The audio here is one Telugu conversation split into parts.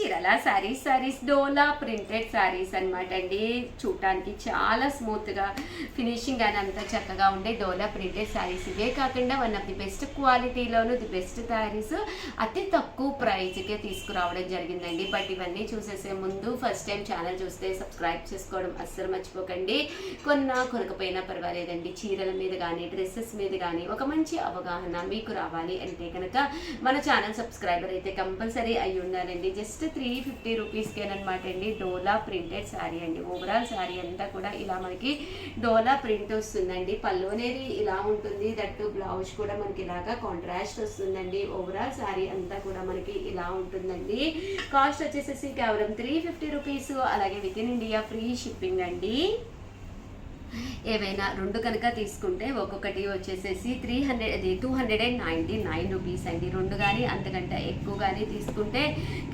చీరల శారీస్ డోలా ప్రింటెడ్ శారీస్ అనమాట అండి. చూడటానికి చాలా స్మూత్గా ఫినిషింగ్ అని అంతా చక్కగా ఉండే డోలా ప్రింటెడ్ శారీస్. ఇవే కాకుండా వన్ ఆఫ్ ది బెస్ట్ క్వాలిటీలోను ది బెస్ట్ శారీస్ అతి తక్కువ ప్రైజ్కే తీసుకురావడం జరిగిందండి. బట్ ఇవన్నీ చూసేసే ముందు ఫస్ట్ టైం ఛానల్ చూస్తే సబ్స్క్రైబ్ చేసుకోవడం అస్సలు మర్చిపోకండి. కొనకపోయినా పర్వాలేదండి, చీరల మీద కానీ డ్రెస్సెస్ మీద కానీ ఒక మంచి అవగాహన మీకు రావాలి అంటే కనుక మన ఛానల్ సబ్స్క్రైబర్ అయితే కంపల్సరీ అయి ఉండాలండి. జస్ట్ 350 రూపీస్కేనమాట అండి డోలా ప్రింటెడ్ శారీ అండి. ఓవరాల్ శారీ అంతా కూడా ఇలా మనకి డోలా ప్రింట్ వస్తుందండి. పళ్ళు అనేది ఇలా ఉంటుంది, దట్టు బ్లౌజ్ కూడా మనకి ఇలాగా కాంట్రాస్ట్ వస్తుందండి. ఓవరాల్ శారీ అంతా కూడా మనకి ఇలా ఉంటుందండి. కాస్ట్ వచ్చేసేసి కేవలం 350 రూపీస్. అలాగే with in India free shipping అండి. ఏవైనా రెండు కనుక తీసుకుంటే ఒక్కొక్కటి వచ్చేసేసి 299 రూపీస్ అండి. రెండు కానీ అంతకంటే ఎక్కువ కానీ తీసుకుంటే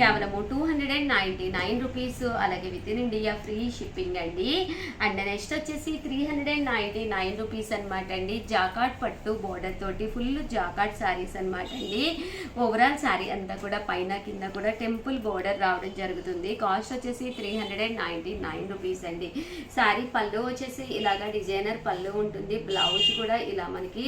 కేవలము 299 రూపీస్. అలాగే with in India free shipping అండి. అండ్ నెక్స్ట్ వచ్చేసి 399 రూపీస్ అనమాట అండి. జాకాట్ పట్టు బోర్డర్ తోటి ఫుల్ జాకాట్ శారీస్ అనమాట అండి. ఓవరాల్ శారీ అంతా కూడా పైన కింద కూడా టెంపుల్ బోర్డర్ రావడం జరుగుతుంది. కాస్ట్ వచ్చేసి 399 రూపీస్ అండి. శారీ పళ్ళు వచ్చేసి ఇలాగా డిజైనర్ పళ్ళు ఉంటుంది. బ్లౌజ్ కూడా ఇలా మనకి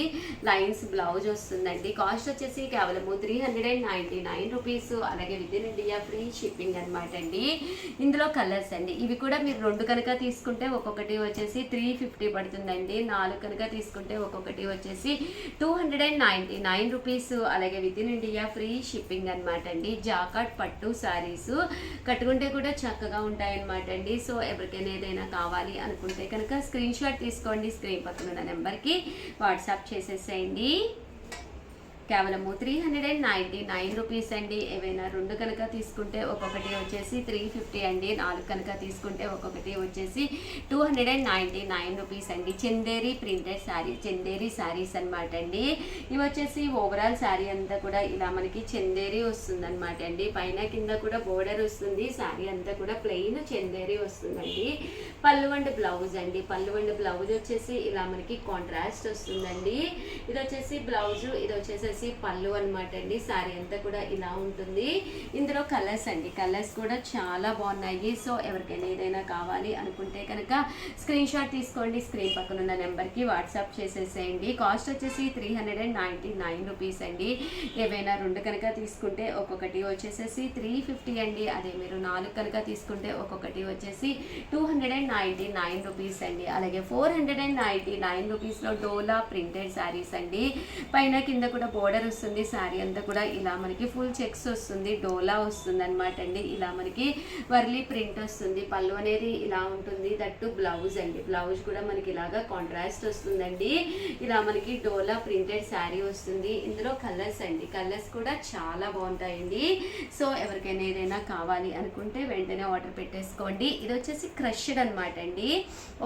లైన్స్ బ్లౌజ్ వస్తుందండి. కాస్ట్ వచ్చేసి కేవలము 399 రూపీస్. అలాగే with in India free shipping అనమాట అండి. ఇందులో కలర్స్ అండి. ఇవి కూడా మీరు రెండు కనుక తీసుకుంటే ఒక్కొక్కటి వచ్చేసి 350 పడుతుందండి. 4 కనుక తీసుకుంటే ఒక్కొక్కటి వచ్చేసి 299 రూపీస్. అలాగే with in India free shipping అనమాట అండి. జాకాట్ పట్టు శారీస్ కట్టుకుంటే కూడా చక్కగా ఉంటాయన్నమాట అండి. సో ఎవరికైనా ఏదైనా కావాలి అనుకుంటే కనుక స్క్రీన్ షాట్ తీసుకోండి. స్క్రీన్ పక్కన ఉన్న నెంబర్కి వాట్సాప్ చేసేసేయండి. కేవలము 399 రూపీస్ అండి. ఏవైనా రెండు కనుక తీసుకుంటే ఒక్కొక్కటి వచ్చేసి 350 అండి. 4 కనుక తీసుకుంటే ఒక్కొక్కటి వచ్చేసి 299 రూపీస్ అండి. చందేరి ప్రింటెడ్ శారీ, చందేరి శారీస్ అనమాట అండి. ఇవి వచ్చేసి ఓవరాల్ శారీ అంతా కూడా ఇలా మనకి చందేరి వస్తుంది అనమాట అండి. పైన కింద కూడా బోర్డర్ వస్తుంది. శారీ అంతా కూడా ప్లెయిన్ చందేరి వస్తుందండి. పళ్ళు అండ్ బ్లౌజ్ అండి. పళ్ళు అండ్ బ్లౌజ్ వచ్చేసి ఇలా మనకి కాంట్రాస్ట్ వస్తుందండి. ఇది వచ్చేసి బ్లౌజ్, ఇది వచ్చేసి పళ్ళు అనమాట అండి. శారీ అంతా కూడా ఇలా ఉంటుంది. ఇందులో కలర్స్ అండి. కలర్స్ కూడా చాలా బాగున్నాయి. సో ఎవరికైనా ఏదైనా కావాలి అనుకుంటే కనుక స్క్రీన్ షాట్ తీసుకోండి. స్క్రీన్ పక్కన ఉన్న నెంబర్కి వాట్సాప్ చేసేసేయండి. కాస్ట్ వచ్చేసి 399 రూపీస్ అండి. ఏవైనా రెండు కనుక తీసుకుంటే ఒక్కొక్కటి వచ్చేసేసి 350 అండి. అదే మీరు 4 కనుక తీసుకుంటే ఒక్కొక్కటి వచ్చేసి 299 రూపీస్ అండి. అలాగే 499 రూపీస్లో డోలా ప్రింటెడ్ శారీస్ అండి. పైన కింద కూడా బోర్డర్ వస్తుంది. శారీ అంతా కూడా ఇలా మనకి ఫుల్ చెక్స్ వస్తుంది. డోలా వస్తుంది అనమాట అండి. ఇలా మనకి వర్లీ ప్రింట్ వస్తుంది. పళ్ళు అనేది ఇలా ఉంటుంది. దట్టు బ్లౌజ్ అండి. బ్లౌజ్ కూడా మనకి ఇలాగా కాంట్రాస్ట్ వస్తుందండి. ఇలా మనకి డోలా ప్రింటెడ్ శారీ వస్తుంది. ఇందులో కలర్స్ అండి. కలర్స్ కూడా చాలా బాగుంటాయండి. సో ఎవరికైనా ఏదైనా కావాలి అనుకుంటే వెంటనే ఆర్డర్ పెట్టేసుకోండి. ఇది వచ్చేసి క్రష్డ్ అనమాట అండి.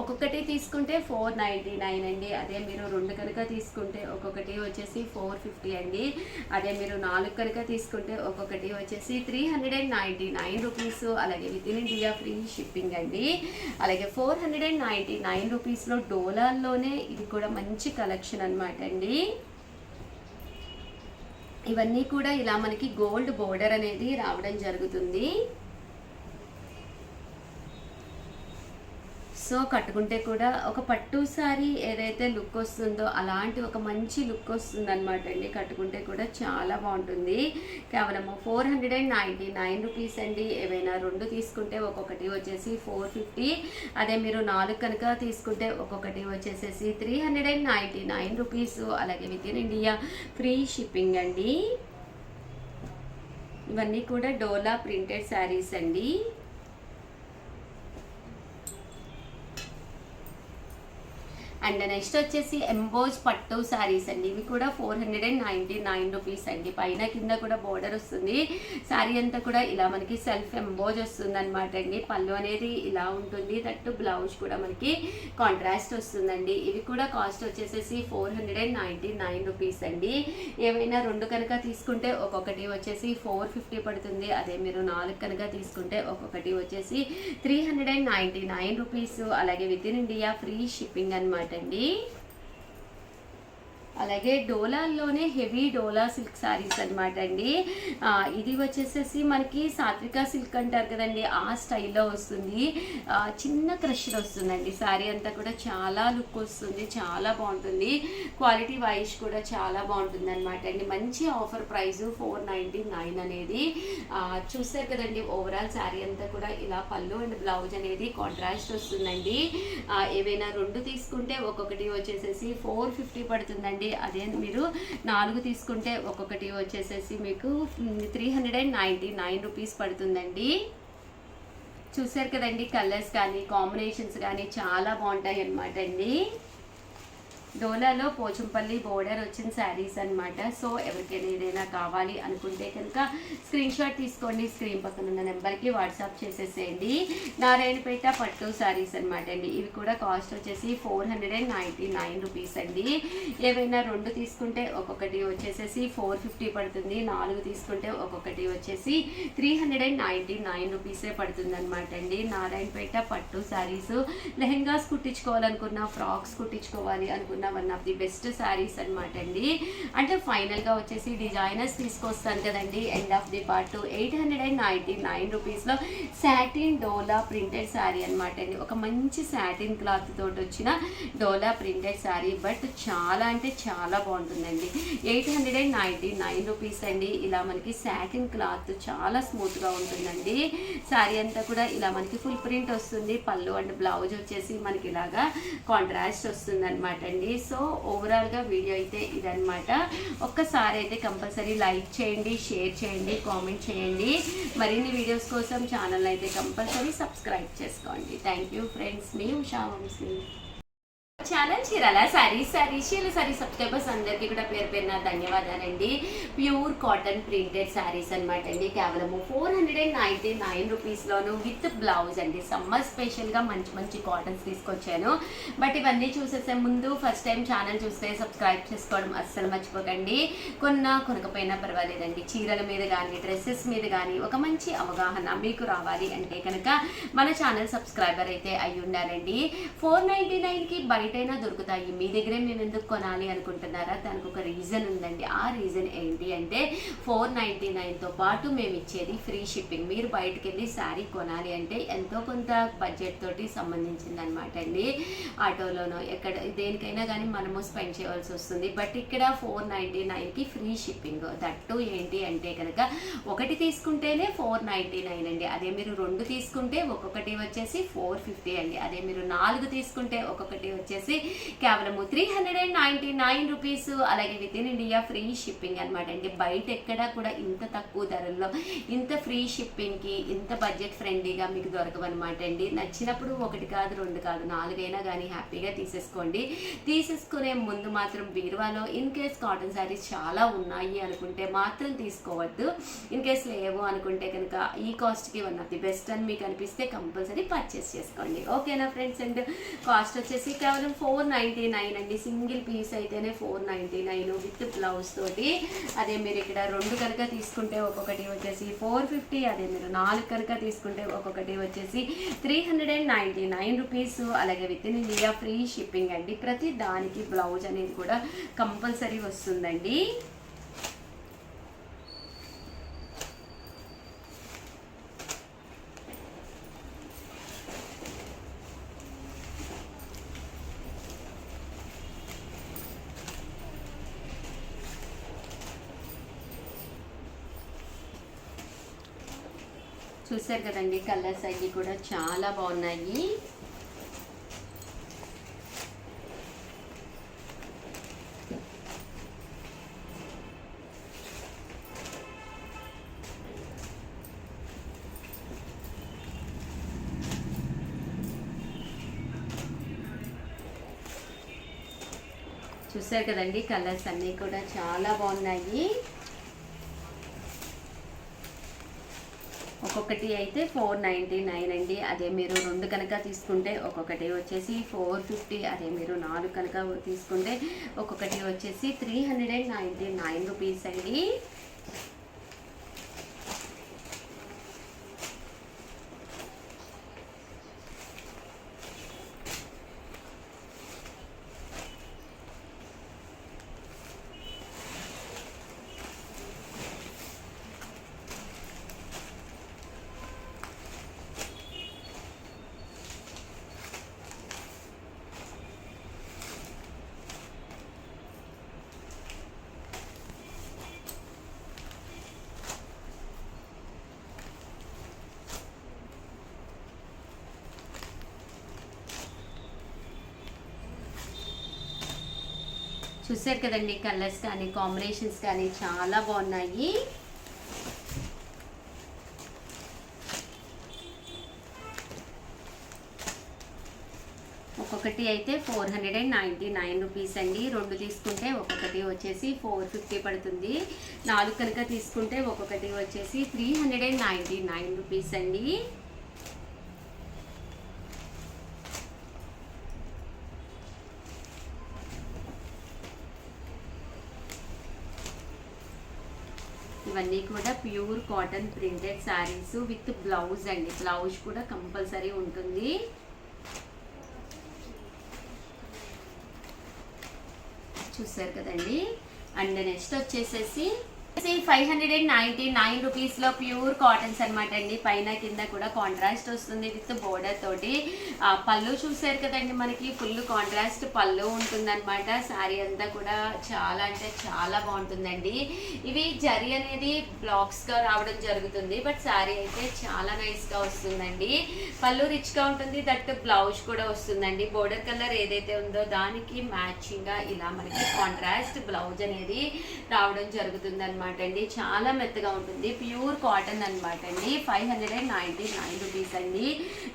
ఒక్కొక్కటి తీసుకుంటే 499 అండి. అదే మీరు రెండు కనుక తీసుకుంటే ఒక్కొక్కటి వచ్చేసి 450 అండి. అదే మీరు 4 కనుక తీసుకుంటే ఒక్కొక్కటి వచ్చేసి 399 రూపీస్. అలాగే with in India free shipping అండి. అలాగే 499 రూపీస్లో డోలాల్లోనే ఇది కూడా మంచి కలెక్షన్ అనమాట అండి. ఇవన్నీ కూడా ఇలా మనకి గోల్డ్ బోర్డర్ అనేది రావడం జరుగుతుంది. సో కట్టుకుంటే కూడా ఒక పట్టు సారీ ఏదైతే లుక్ వస్తుందో అలాంటి ఒక మంచి లుక్ వస్తుంది అనమాట అండి. కట్టుకుంటే కూడా చాలా బాగుంటుంది. కేవలం 499 రూపీస్ అండి. ఏవైనా రెండు తీసుకుంటే ఒక్కొక్కటి వచ్చేసి 450. అదే మీరు 4 కనుక తీసుకుంటే ఒక్కొక్కటి వచ్చేసేసి 399 రూపీస్. అలాగే with in India free shipping అండి. ఇవన్నీ కూడా డోలా ప్రింటెడ్ శారీస్ అండి. అండ్ నెక్స్ట్ వచ్చేసి ఎంబోజ్ పట్టు శారీస్ అండి. ఇవి కూడా 499 రూపీస్ అండి. పైన కింద కూడా బోర్డర్ వస్తుంది. శారీ అంతా కూడా ఇలా మనకి సెల్ఫ్ ఎంబోజ్ వస్తుంది అనమాట అండి. పళ్ళు అనేది ఇలా ఉంటుంది. దట్టు బ్లౌజ్ కూడా మనకి కాంట్రాస్ట్ వస్తుందండి. ఇవి కూడా కాస్ట్ వచ్చేసేసి 499 రూపీస్ అండి. ఏవైనా రెండు కనుక తీసుకుంటే ఒక్కొక్కటి వచ్చేసి 450 పడుతుంది. అదే మీరు 4 కనుక తీసుకుంటే ఒక్కొక్కటి వచ్చేసి 399 రూపీస్. అలాగే with in India free shipping అనమాట అండి. అలాగే డోలాల్లోనే హెవీ డోలా సిల్క్ శారీస్ అనమాట అండి. ఇది వచ్చేసేసి మనకి సాత్విక సిల్క్ అంటారు కదండి, ఆ స్టైల్లో వస్తుంది. చిన్న క్రషర్ వస్తుందండి. శారీ అంతా కూడా చాలా లుక్ వస్తుంది, చాలా బాగుంటుంది. క్వాలిటీ వైజ్ కూడా చాలా బాగుంటుంది అనమాట అండి. మంచి ఆఫర్ ప్రైస్ 499 అనేది. చూసారు కదండి, ఓవరాల్ శారీ అంతా కూడా ఇలా పళ్ళు అండ్ బ్లౌజ్ అనేది కాంట్రాస్ట్ వస్తుందండి. ఏవైనా 2 తీసుకుంటే ఒక్కొక్కటి వచ్చేసేసి 450 పడుతుందండి. అదే మీరు 4 తీసుకుంటే ఒక్కొక్కటి వచ్చేసేసి మీకు 399 రూపీస్ పడుతుందండి. చూసారు కదండి, కలర్స్ కానీ కాంబినేషన్స్ కానీ చాలా బాగుంటాయి అన్నమాట అండి. డోలాలో పోచంపల్లి బోర్డర్ వచ్చిన శారీస్ అనమాట. సో ఎవరికైనా ఏదైనా కావాలి అనుకుంటే కనుక స్క్రీన్ షాట్ తీసుకోండి, స్క్రీన్ పక్కన ఉన్న నెంబర్కి వాట్సాప్ చేసేసేయండి. నారాయణపేట పట్టు శారీస్ అనమాట అండి. ఇవి కూడా కాస్ట్ వచ్చేసి 499 రూపీస్ అండి. ఏవైనా 2 తీసుకుంటే ఒక్కొక్కటి వచ్చేసేసి 450 పడుతుంది. 4 తీసుకుంటే ఒక్కొక్కటి వచ్చేసి 399 రూపీసే పడుతుంది అనమాట అండి. నారాయణపేట పట్టు శారీస్ లెహెంగాస్ కుట్టించుకోవాలనుకున్న, ఫ్రాక్స్ కుట్టించుకోవాలి అనుకున్న one of the best saris అనమాట అండి. అంటే ఫైనల్గా వచ్చేసి డిజైనర్స్ తీసుకొస్తాను కదండి ఎండ్ ఆఫ్ ది పార్ట్. 899 రూపీస్లో సాటిన్ డోలా ప్రింటెడ్ శారీ అనమాట అండి. ఒక మంచి సాటిన్ క్లాత్ తోటి వచ్చిన డోలా ప్రింటెడ్ శారీ, బట్ చాలా అంటే చాలా బాగుంటుందండి. 899 రూపీస్ అండి. ఇలా మనకి సాటిన్ క్లాత్ చాలా స్మూత్గా ఉంటుందండి. శారీ అంతా కూడా ఇలా మనకి ఫుల్ ప్రింట్ వస్తుంది. పళ్ళు అండ్ బ్లౌజ్ వచ్చేసి మనకి ఇలాగా కాంట్రాస్ట్ వస్తుంది అనమాట అండి. సో ఓవరాల్గా వీడియో అయితే ఇదనమాట. ఒక్కసారి అయితే కంపల్సరీ లైక్ చేయండి, షేర్ చేయండి, కామెంట్ చేయండి. మరిన్ని వీడియోస్ కోసం ఛానల్ అయితే కంపల్సరీ సబ్స్క్రైబ్ చేసుకోండి. థ్యాంక్ యూ ఫ్రెండ్స్, మీ ఉషా వంశీ. ఛానల్ చీరాల శారీస్ సబ్స్క్రైబర్స్ అందరికీ కూడా పేరు పేరున ధన్యవాదాలండి. ప్యూర్ కాటన్ ప్రింటెడ్ శారీస్ అనమాట అండి. కేవలము 499 రూపీస్లోను విత్ బ్లౌజ్ అండి. సమ్మర్ స్పెషల్గా మంచి మంచి కాటన్స్ తీసుకొచ్చాను. బట్ ఇవన్నీ చూసేసే ముందు ఫస్ట్ టైం ఛానల్ చూస్తే సబ్స్క్రైబ్ చేసుకోవడం అస్సలు మర్చిపోకండి. కొనకపోయినా పర్వాలేదండి. చీరల మీద కానీ డ్రెస్సెస్ మీద కానీ ఒక మంచి అవగాహన మీకు రావాలి అంటే కనుక మన ఛానల్ సబ్స్క్రైబర్ అయితే అయి ఉండాలండి. 499కి బయట అయినా దొరుకుతాయి. మీ దగ్గరే మేము ఎందుకు కొనాలి అనుకుంటున్నారా? దానికి ఒక రీజన్ ఉందండి. ఆ రీజన్ ఏంటి అంటే 499తో పాటు మేము ఇచ్చేది ఫ్రీ షిప్పింగ్. మీరు బయటకు వెళ్ళి శారీ కొనాలి అంటే ఎంతో కొంత బడ్జెట్ తోటి సంబంధించింది అనమాట అండి. ఆటోలోనో ఎక్కడ దేనికైనా కానీ మనము స్పెండ్ చేయవలసి వస్తుంది. బట్ ఇక్కడ 499కి ఫ్రీ షిప్పింగ్. దట్టు ఏంటి అంటే కనుక 1 తీసుకుంటేనే 499 అండి. అదే మీరు 2 తీసుకుంటే ఒక్కొక్కటి వచ్చేసి 450 అండి. అదే మీరు 4 తీసుకుంటే ఒక్కొక్కటి వచ్చేసి కేవలము 399 రూపీస్. అలాగే with in India free shipping అనమాట అండి. బయట ఎక్కడా కూడా ఇంత తక్కువ ధరల్లో ఇంత ఫ్రీ షిప్పింగ్కి ఇంత బడ్జెట్ ఫ్రెండ్లీగా మీకు దొరకవన్నమాట అండి. నచ్చినప్పుడు 1 కాదు 2 కాదు 4 అయినా కానీ హ్యాపీగా తీసేసుకోండి. తీసేసుకునే ముందు మాత్రం బీరువాలో ఇన్ కేస్ కాటన్ శారీస్ చాలా ఉన్నాయి అనుకుంటే మాత్రం తీసుకోవద్దు. ఇన్ కేస్ లేవు అనుకుంటే కనుక ఈ కాస్ట్కి వన్ ఆఫ్ ది బెస్ట్ అని మీకు అనిపిస్తే కంపల్సరీ పర్చేస్ చేసుకోండి. ఓకేనా ఫ్రెండ్స్? అండ్ కాస్ట్ వచ్చేసి కేవలం 499 అండి. సింగిల్ పీస్ అయితేనే 499 విత్ బ్లౌజ్ తోటి. అదే మీరు ఇక్కడ 2 కనుక తీసుకుంటే ఒక్కొక్కటి వచ్చేసి 450. అదే మీరు 4 కనుక తీసుకుంటే ఒక్కొక్కటి వచ్చేసి 399 రూపీస్. అలాగే with in India free shipping అండి. ప్రతి దానికి బ్లౌజ్ అనేది కూడా కంపల్సరీ వస్తుందండి. చూసారు కదండి, కలర్స్ అవి కూడా చాలా బాగున్నాయి. చూసారు కదండి, కలర్స్ అన్నీ కూడా చాలా బాగున్నాయి. ఒక్కొక్కటి అయితే 499 అండి. అదే మీరు 2 కనుక తీసుకుంటే ఒక్కొక్కటి వచ్చేసి 450. అదే మీరు 4 కనుక తీసుకుంటే ఒక్కొక్కటి వచ్చేసి 399 రూపీస్ అండి. చూసారు కదండి, కలర్స్ కానీ కాంబినేషన్స్ కానీ చాలా బాగున్నాయి. ఒక్కొక్కటి అయితే 499 రూపీస్ అండి. 2 తీసుకుంటే ఒక్కొక్కటి వచ్చేసి 450 పడుతుంది. 4 కనుక తీసుకుంటే ఒక్కొక్కటి వచ్చేసి 399 రూపీస్ అండి. ఇవన్నీ కూడా pure cotton printed saris with blouse అండి. బ్లౌజ్ కూడా కంపల్సరీ ఉంటుంది. చూసారు కదండి. అండ్ నెక్స్ట్ వచ్చేసేసి 599 రూపీస్లో ప్యూర్ కాటన్స్ అనమాట అండి. పైన కింద కూడా కాంట్రాస్ట్ వస్తుంది విత్ బోర్డర్ తోటి. పళ్ళు చూసారు కదండి, మనకి ఫుల్ కాంట్రాస్ట్ పళ్ళు ఉంటుందన్నమాట. శారీ అంతా కూడా చాలా అంటే చాలా బాగుంటుందండి. ఇవి జరీ అనేది బ్లాక్స్గా రావడం జరుగుతుంది, బట్ శారీ అయితే చాలా నైస్గా వస్తుందండి. పళ్ళు రిచ్గా ఉంటుంది, దట్ బ్లౌజ్ కూడా వస్తుందండి. బోర్డర్ కలర్ ఏదైతే ఉందో దానికి మ్యాచింగ్గా ఇలా మనకి కాంట్రాస్ట్ బ్లౌజ్ అనేది రావడం జరుగుతుంది అనమాట అండి. చాలా మెత్తగా ఉంటుంది, ప్యూర్ కాటన్ అనమాట అండి. 599 రూపీస్ అండి.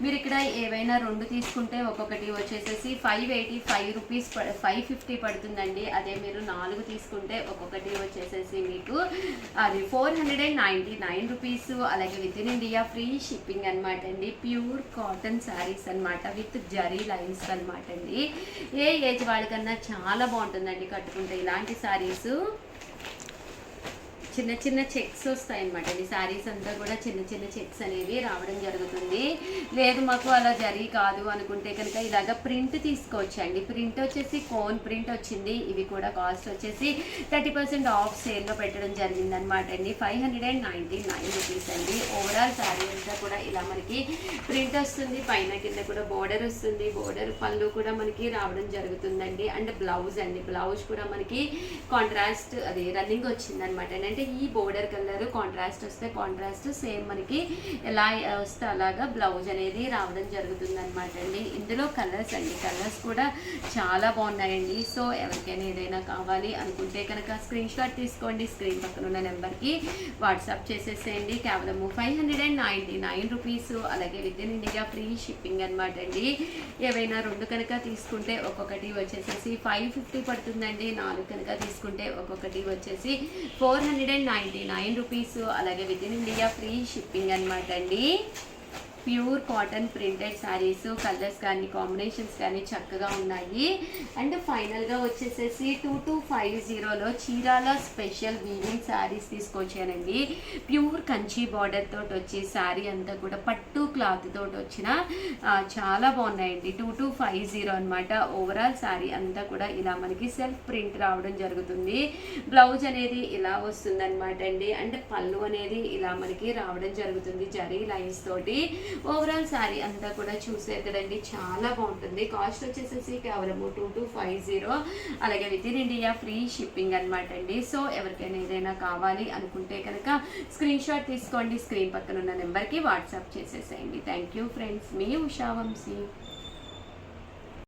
మీరు ఇక్కడ ఏవైనా 2 తీసుకుంటే ఒక్కొక్కటి వచ్చేసేసి 585 రూపీస్ 550 పడుతుందండి. అదే మీరు 4 తీసుకుంటే ఒక్కొక్కటి వచ్చేసేసి మీకు అది 499 రూపీస్. అలాగే with in India free shipping అనమాట అండి. ప్యూర్ కాటన్ శారీస్ అనమాట విత్ జరీ లైన్స్ అనమాట అండి. ఏ ఏజ్ వాళ్ళకన్నా చాలా బాగుంటుందండి కట్టుకుంటే ఇలాంటి శారీస్. చిన్న చిన్న చెక్స్ వస్తాయి అనమాట. ఈ శారీస్ అంతా కూడా చిన్న చిన్న చెక్స్ అనేవి రావడం జరుగుతుంది. లేదు మాకు అలా జరీ కాదు అనుకుంటే కనుక ఇలాగ ప్రింట్ తీసుకోవచ్చండి. ప్రింట్ వచ్చేసి కోన్ ప్రింట్ వచ్చింది. ఇవి కూడా కాస్ట్ వచ్చేసి 30% ఆఫ్ సేల్లో పెట్టడం జరిగింది అనమాట అండి. 599 రూపీస్ అండి. ఓవరాల్ శారీ అంతా కూడా ఇలా మనకి ప్రింట్ వస్తుంది, పైన కింద కూడా బోర్డర్ వస్తుంది. బోర్డర్ పళ్ళు కూడా మనకి రావడం జరుగుతుందండి. అండ్ బ్లౌజ్ అండి, బ్లౌజ్ కూడా మనకి కాంట్రాస్ట్ అది రన్నింగ్ వచ్చింది అనమాట. అంటే ఈ బోర్డర్ కలర్ కాంట్రాస్ట్ వస్తే కాంట్రాస్ట్ సేమ్ మనకి ఎలా వస్తే అలాగా బ్లౌజ్ అనేది రావడం జరుగుతుంది అనమాట అండి. ఇందులో కలర్స్ అండి, కలర్స్ కూడా చాలా బాగున్నాయండి. సో ఎవరికైనా ఏదైనా కావాలి అనుకుంటే కనుక స్క్రీన్ షాట్ తీసుకోండి, స్క్రీన్ పక్కన ఉన్న నెంబర్కి వాట్సాప్ చేసేసేయండి. కేవలం 599 రూపీస్. అలాగే with in India free shipping అనమాట అండి. ఏవైనా 2 కనుక తీసుకుంటే ఒక్కొక్కటి వచ్చేసేసి 550 పడుతుందండి. 4 కనుక తీసుకుంటే ఒక్కొక్కటి వచ్చేసి 499 రూపీస్. అలాగే with in India free shipping అనమాట అండి. Pure cotton printed saris, colours కానీ కాంబినేషన్స్ కానీ చక్కగా ఉన్నాయి. అండ్ ఫైనల్గా వచ్చేసేసి 2250లో చీరాల స్పెషల్ వీవింగ్ శారీస్ తీసుకొచ్చానండి. ప్యూర్ కంచి బార్డర్ తోటి వచ్చి శారీ అంతా కూడా పట్టు క్లాత్ తోటి వచ్చిన చాలా బాగున్నాయండి. 2250 అనమాట. ఓవరాల్ శారీ అంతా కూడా ఇలా మనకి సెల్ఫ్ ప్రింట్ రావడం జరుగుతుంది. బ్లౌజ్ అనేది ఇలా వస్తుంది అనమాట అండి. అండ్ పళ్ళు అనేది ఇలా మనకి రావడం జరుగుతుంది జరీ లైన్స్ తోటి. ఓవరాల్ శారీ అంతా కూడా చూసే కదండి, చాలా బాగుంటుంది. కాస్ట్ వచ్చేసేసి కేవలం 2250. అలాగే with in India free shipping అనమాట అండి. సో ఎవరికైనా ఏదైనా కావాలి అనుకుంటే కనుక స్క్రీన్ షాట్ తీసుకోండి, స్క్రీన్ పక్కన ఉన్న నెంబర్కి వాట్సాప్ చేసేసేయండి. థ్యాంక్ యూ ఫ్రెండ్స్, మీ ఉషా వంశీ.